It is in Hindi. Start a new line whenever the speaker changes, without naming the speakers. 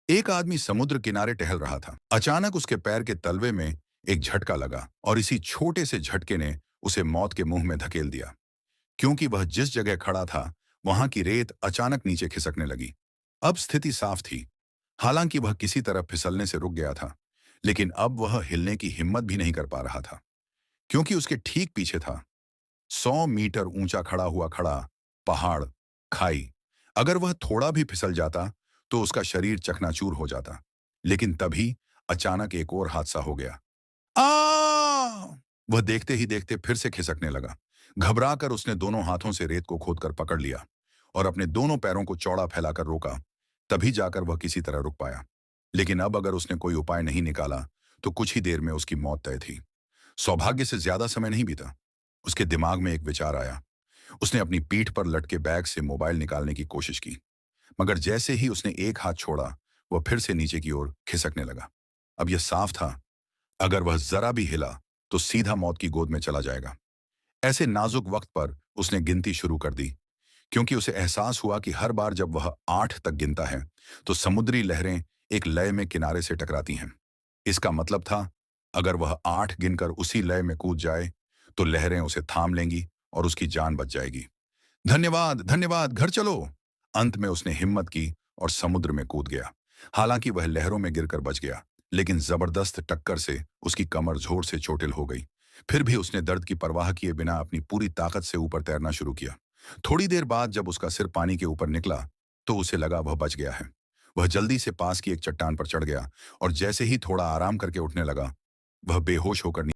एक आदमी समुद्र किनारे टहल रहा था। अचानक उसके पैर के तलवे में एक झटका लगा और इसी छोटे से झटके ने उसे मौत के मुंह में धकेल दिया। क्योंकि वह जिस जगह खड़ा था, वहां की रेत अचानक नीचे खिसकने लगी। अब स्थिति साफ थी। हालांकि वह किसी तरह फिसलने से रुक गया था, लेकिन अब वह हिलने की हिम्मत भी नहीं कर पा रहा था, क्योंकि उसके ठीक पीछे था 100 मीटर ऊंचा खड़ा पहाड़, खाई। अगर वह थोड़ा भी फिसल जाता तो उसका शरीर चकनाचूर हो जाता। लेकिन तभी अचानक एक और हादसा हो गया। आ! वह देखते ही देखते फिर से खिसकने लगा। घबराकर उसने दोनों हाथों से रेत को खोदकर पकड़ लिया और अपने दोनों पैरों को चौड़ा फैलाकर रोका। तभी जाकर वह किसी तरह रुक पाया। लेकिन अब अगर उसने कोई उपाय नहीं निकाला तो कुछ ही देर में उसकी मौत तय थी। सौभाग्य से ज्यादा समय नहीं बीता। उसके दिमाग में एक विचार आया। उसने अपनी पीठ पर लटके बैग से मोबाइल निकालने की कोशिश की, मगर जैसे ही उसने एक हाथ छोड़ा, वह फिर से नीचे की ओर खिसकने लगा। अब यह साफ था, अगर वह जरा भी हिला तो सीधा मौत की गोद में चला जाएगा। ऐसे नाजुक वक्त पर उसने गिनती शुरू कर दी, क्योंकि उसे एहसास हुआ कि हर बार जब वह 8 तक गिनता है तो समुद्री लहरें एक लय में किनारे से टकराती हैं। इसका मतलब था, अगर वह 8 गिनकर उसी लय में कूद जाए तो लहरें उसे थाम लेंगी और उसकी जान बच जाएगी। धन्यवाद, धन्यवाद, घर चलो। अंत में उसने हिम्मत की और समुद्र में कूद गया। हालांकि वह लहरों में गिरकर बच गया, लेकिन जबरदस्त टक्कर से उसकी कमर जोर से चोटिल हो गई। फिर भी उसने दर्द की परवाह किए बिना अपनी पूरी ताकत से ऊपर तैरना शुरू किया। थोड़ी देर बाद जब उसका सिर पानी के ऊपर निकला तो उसे लगा वह बच गया है। वह जल्दी से पास की एक चट्टान पर चढ़ गया और जैसे ही थोड़ा आराम करके उठने लगा, वह बेहोश होकर